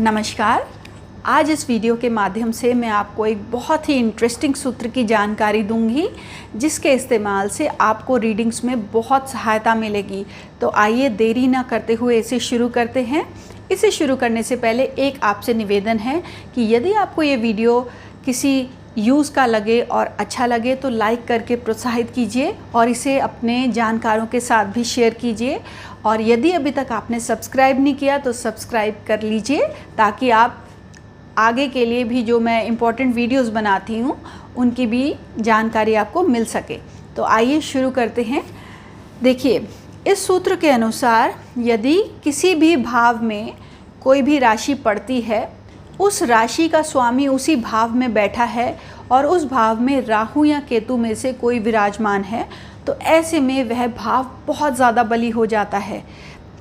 नमस्कार। आज इस वीडियो के माध्यम से मैं आपको एक बहुत ही इंटरेस्टिंग सूत्र की जानकारी दूंगी जिसके इस्तेमाल से आपको रीडिंग्स में बहुत सहायता मिलेगी। तो आइए देरी ना करते हुए इसे शुरू करते हैं। इसे शुरू करने से पहले एक आपसे निवेदन है कि यदि आपको ये वीडियो किसी यूज़ का लगे और अच्छा लगे तो लाइक करके प्रोत्साहित कीजिए और इसे अपने जानकारों के साथ भी शेयर कीजिए। और यदि अभी तक आपने सब्सक्राइब नहीं किया तो सब्सक्राइब कर लीजिए ताकि आप आगे के लिए भी जो मैं इम्पोर्टेंट वीडियोस बनाती हूँ उनकी भी जानकारी आपको मिल सके। तो आइए शुरू करते हैं। देखिए, इस सूत्र के अनुसार यदि किसी भी भाव में कोई भी राशि पड़ती है, उस राशि का स्वामी उसी भाव में बैठा है और उस भाव में राहु या केतु में से कोई विराजमान है, तो ऐसे में वह भाव बहुत ज़्यादा बली हो जाता है।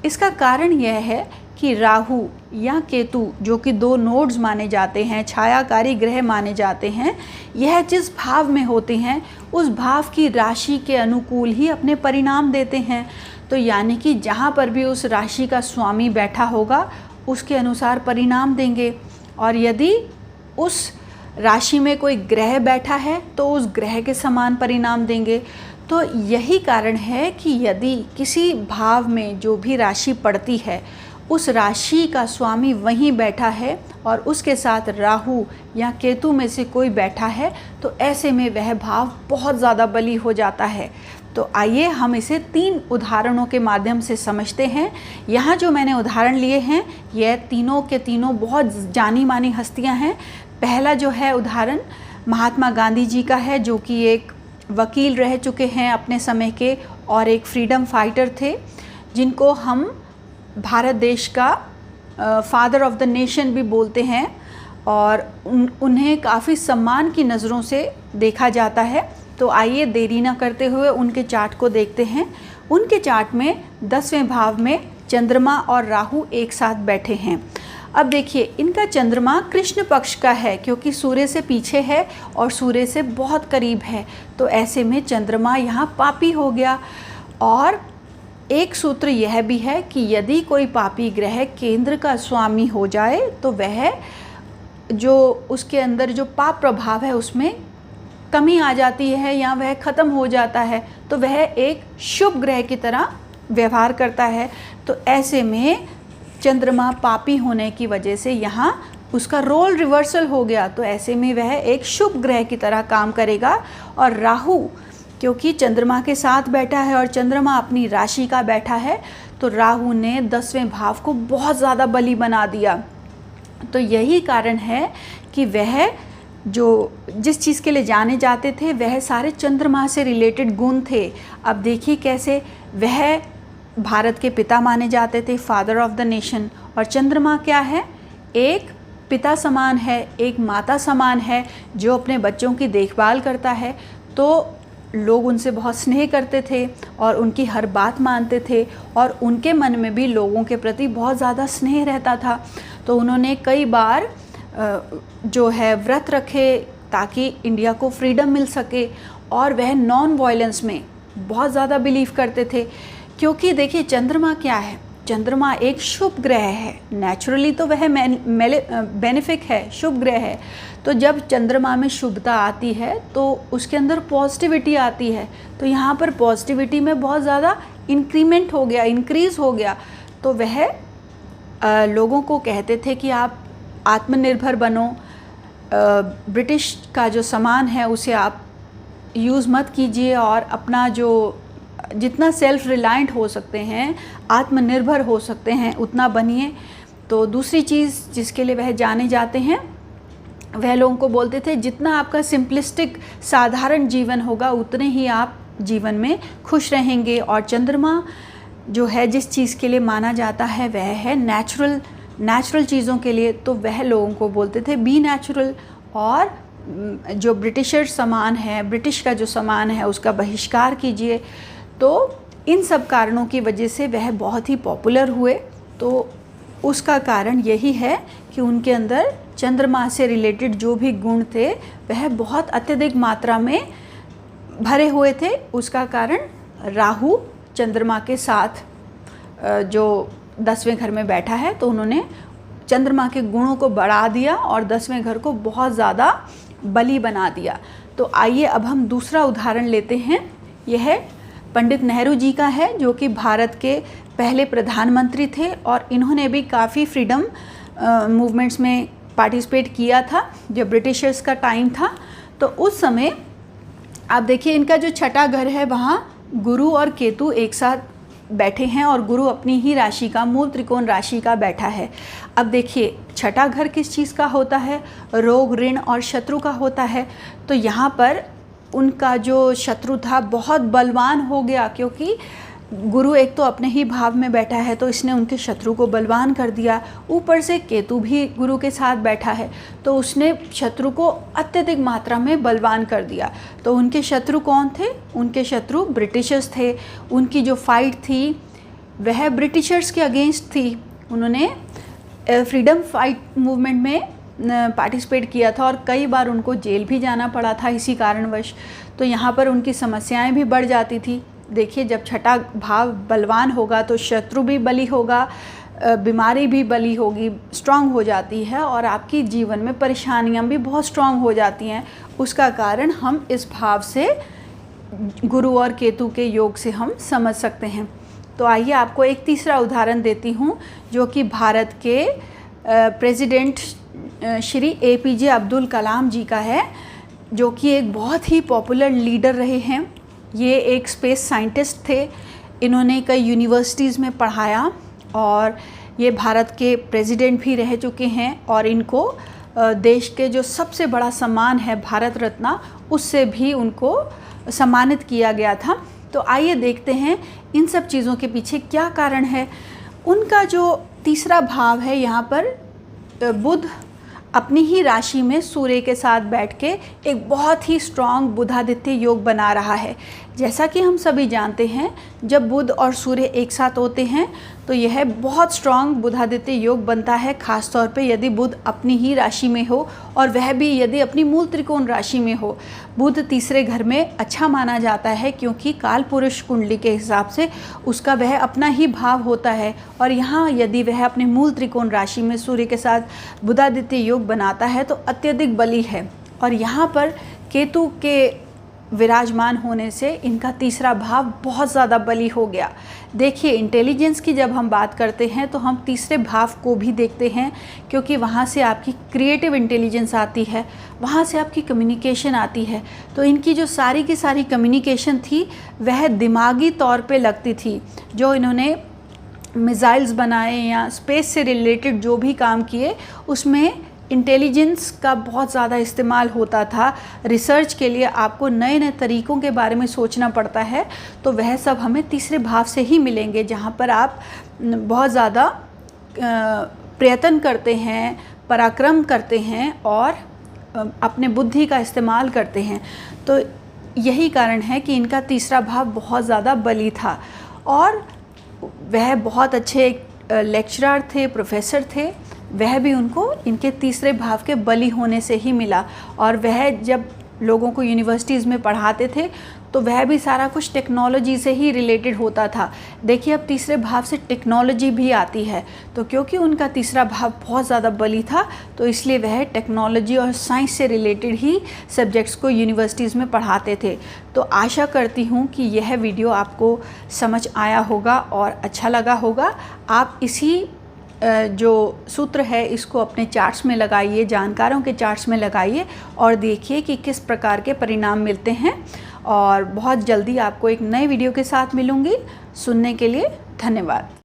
इसका कारण यह है कि राहु या केतु, जो कि दो नोड्स माने जाते हैं, छायाकारी ग्रह माने जाते हैं, यह जिस भाव में होते हैं उस भाव की राशि के अनुकूल ही अपने परिणाम देते हैं। तो यानी कि जहाँ पर भी उस राशि का स्वामी बैठा होगा उसके अनुसार परिणाम देंगे। और यदि उस राशि में कोई ग्रह बैठा है तो उस ग्रह के समान परिणाम देंगे। तो यही कारण है कि यदि किसी भाव में जो भी राशि पड़ती है उस राशि का स्वामी वहीं बैठा है और उसके साथ राहु या केतु में से कोई बैठा है, तो ऐसे में वह भाव बहुत ज़्यादा बली हो जाता है। तो आइए हम इसे 3 उदाहरणों के माध्यम से समझते हैं। यहाँ जो मैंने उदाहरण लिए हैं यह तीनों के तीनों बहुत जानी मानी हस्तियाँ हैं। पहला जो है उदाहरण महात्मा गांधी जी का है, जो कि एक वकील रह चुके हैं अपने समय के और एक फ्रीडम फाइटर थे, जिनको हम भारत देश का फादर ऑफ द नेशन भी बोलते हैं और उन्हें काफ़ी सम्मान की नज़रों से देखा जाता है। तो आइए देरी ना करते हुए उनके चार्ट को देखते हैं। उनके चार्ट में 10वें भाव में चंद्रमा और राहु एक साथ बैठे हैं। अब देखिए, इनका चंद्रमा कृष्ण पक्ष का है क्योंकि सूर्य से पीछे है और सूर्य से बहुत करीब है। तो ऐसे में चंद्रमा यहाँ पापी हो गया। और एक सूत्र यह भी है कि यदि कोई पापी ग्रह केंद्र का स्वामी हो जाए तो वह जो उसके अंदर जो पाप प्रभाव है उसमें कमी आ जाती है या वह ख़त्म हो जाता है, तो वह एक शुभ ग्रह की तरह व्यवहार करता है। तो ऐसे में चंद्रमा पापी होने की वजह से यहाँ उसका रोल रिवर्सल हो गया, तो ऐसे में वह एक शुभ ग्रह की तरह काम करेगा। और राहु क्योंकि चंद्रमा के साथ बैठा है और चंद्रमा अपनी राशि का बैठा है, तो राहु ने 10वें भाव को बहुत ज़्यादा बली बना दिया। तो यही कारण है कि वह जो जिस चीज़ के लिए जाने जाते थे वह सारे चंद्रमा से रिलेटेड गुण थे। अब देखिए कैसे वह भारत के पिता माने जाते थे, फादर ऑफ द नेशन। और चंद्रमा क्या है? एक पिता समान है, एक माता समान है जो अपने बच्चों की देखभाल करता है। तो लोग उनसे बहुत स्नेह करते थे और उनकी हर बात मानते थे और उनके मन में भी लोगों के प्रति बहुत ज़्यादा स्नेह रहता था। तो उन्होंने कई बार जो है व्रत रखे ताकि इंडिया को फ्रीडम मिल सके। और वह नॉन वायलेंस में बहुत ज़्यादा बिलीव करते थे क्योंकि देखिए चंद्रमा क्या है? चंद्रमा एक शुभ ग्रह है। नेचुरली तो वह बेनिफिक है, शुभ ग्रह है। तो जब चंद्रमा में शुभता आती है तो उसके अंदर पॉजिटिविटी आती है। तो यहाँ पर पॉजिटिविटी में बहुत ज़्यादा इंक्रीमेंट हो गया, इंक्रीज़ हो गया। तो वह लोगों को कहते थे कि आप आत्मनिर्भर बनो, ब्रिटिश का जो सामान है उसे आप यूज़ मत कीजिए और अपना जो जितना सेल्फ रिलायंट हो सकते हैं, आत्मनिर्भर हो सकते हैं, उतना बनिए। तो दूसरी चीज़ जिसके लिए वह जाने जाते हैं, वह लोगों को बोलते थे जितना आपका सिंपलिस्टिक साधारण जीवन होगा उतने ही आप जीवन में खुश रहेंगे। और चंद्रमा जो है जिस चीज़ के लिए माना जाता है वह है नेचुरल चीज़ों के लिए। तो वह लोगों को बोलते थे बी नेचुरल। और जो ब्रिटिशर सामान है, ब्रिटिश का जो सामान है उसका बहिष्कार कीजिए। तो इन सब कारणों की वजह से वह बहुत ही पॉपुलर हुए। तो उसका कारण यही है कि उनके अंदर चंद्रमा से रिलेटेड जो भी गुण थे वह बहुत अत्यधिक मात्रा में भरे हुए थे। उसका कारण राहु चंद्रमा के साथ जो 10वें घर में बैठा है, तो उन्होंने चंद्रमा के गुणों को बढ़ा दिया और 10वें घर को बहुत ज़्यादा बली बना दिया। तो आइए अब हम दूसरा उदाहरण लेते हैं। यह पंडित नेहरू जी का है, जो कि भारत के पहले प्रधानमंत्री थे और इन्होंने भी काफ़ी फ्रीडम मूवमेंट्स में पार्टिसिपेट किया था जब ब्रिटिशर्स का टाइम था। तो उस समय आप देखिए, इनका जो छठा घर है वहाँ गुरु और केतु एक साथ बैठे हैं और गुरु अपनी ही राशि का, मूल त्रिकोण राशि का बैठा है। अब देखिए, छठा घर किस चीज़ का होता है? रोग, ऋण और शत्रु का होता है। तो यहाँ पर उनका जो शत्रु था बहुत बलवान हो गया, क्योंकि गुरु एक तो अपने ही भाव में बैठा है तो इसने उनके शत्रु को बलवान कर दिया। ऊपर से केतु भी गुरु के साथ बैठा है तो उसने शत्रु को अत्यधिक मात्रा में बलवान कर दिया। तो उनके शत्रु कौन थे? उनके शत्रु ब्रिटिशर्स थे। उनकी जो फाइट थी वह ब्रिटिशर्स के अगेंस्ट थी। उन्होंने फ्रीडम फाइट मूवमेंट में पार्टिसिपेट किया था और कई बार उनको जेल भी जाना पड़ा था इसी कारणवश। तो यहाँ पर उनकी समस्याएं भी बढ़ जाती थी। देखिए, जब छठा भाव बलवान होगा तो शत्रु भी बली होगा, बीमारी भी बली होगी, स्ट्रांग हो जाती है और आपकी जीवन में परेशानियां भी बहुत स्ट्रांग हो जाती हैं। उसका कारण हम इस भाव से, गुरु और केतु के योग से हम समझ सकते हैं। तो आइए आपको एक तीसरा उदाहरण देती हूँ, जो कि भारत के प्रेसिडेंट श्री APJ अब्दुल कलाम जी का है, जो कि एक बहुत ही पॉपुलर लीडर रहे हैं। ये एक स्पेस साइंटिस्ट थे। इन्होंने कई यूनिवर्सिटीज़ में पढ़ाया और ये भारत के प्रेसिडेंट भी रह चुके हैं और इनको देश के जो सबसे बड़ा सम्मान है भारत रत्न, उससे भी उनको सम्मानित किया गया था। तो आइए देखते हैं इन सब चीज़ों के पीछे क्या कारण है। उनका जो तीसरा भाव है, यहाँ पर बुध अपनी ही राशि में सूर्य के साथ बैठ के एक बहुत ही स्ट्रॉन्ग बुधादित्य योग बना रहा है। जैसा कि हम सभी जानते हैं, जब बुध और सूर्य एक साथ होते हैं तो यह बहुत स्ट्रॉन्ग बुधादित्य योग बनता है, ख़ास तौर पे यदि बुध अपनी ही राशि में हो और वह भी यदि अपनी मूल त्रिकोण राशि में हो। बुध तीसरे घर में अच्छा माना जाता है क्योंकि काल पुरुष कुंडली के हिसाब से उसका वह अपना ही भाव होता है और यहाँ यदि वह अपने मूल त्रिकोण राशि में सूर्य के साथ बुधादित्य योग बनाता है तो अत्यधिक बली है। और यहाँ पर केतु के विराजमान होने से इनका तीसरा भाव बहुत ज़्यादा बली हो गया। देखिए, इंटेलिजेंस की जब हम बात करते हैं तो हम तीसरे भाव को भी देखते हैं, क्योंकि वहाँ से आपकी क्रिएटिव इंटेलिजेंस आती है, वहाँ से आपकी कम्युनिकेशन आती है। तो इनकी जो सारी की सारी कम्युनिकेशन थी वह दिमागी तौर पे लगती थी। जो इन्होंने मिसाइल्स बनाए या स्पेस से रिलेटेड जो भी काम किए, उसमें इंटेलिजेंस का बहुत ज़्यादा इस्तेमाल होता था। रिसर्च के लिए आपको नए नए तरीक़ों के बारे में सोचना पड़ता है, तो वह सब हमें तीसरे भाव से ही मिलेंगे, जहाँ पर आप बहुत ज़्यादा प्रयत्न करते हैं, पराक्रम करते हैं और अपने बुद्धि का इस्तेमाल करते हैं। तो यही कारण है कि इनका तीसरा भाव बहुत ज़्यादा बली था और वह बहुत अच्छे लेक्चरर थे, प्रोफेसर थे। वह भी उनको इनके तीसरे भाव के बली होने से ही मिला। और वह जब लोगों को यूनिवर्सिटीज़ में पढ़ाते थे तो वह भी सारा कुछ टेक्नोलॉजी से ही रिलेटेड होता था। देखिए, अब तीसरे भाव से टेक्नोलॉजी भी आती है, तो क्योंकि उनका तीसरा भाव बहुत ज़्यादा बली था तो इसलिए वह टेक्नोलॉजी और साइंस से रिलेटेड ही सब्जेक्ट्स को यूनिवर्सिटीज़ में पढ़ाते थे। तो आशा करती हूँ कि यह वीडियो आपको समझ आया होगा और अच्छा लगा होगा। आप इसी जो सूत्र है इसको अपने चार्ट्स में लगाइए, जानकारों के चार्ट्स में लगाइए और देखिए कि किस प्रकार के परिणाम मिलते हैं। और बहुत जल्दी आपको एक नए वीडियो के साथ मिलूँगी। सुनने के लिए धन्यवाद।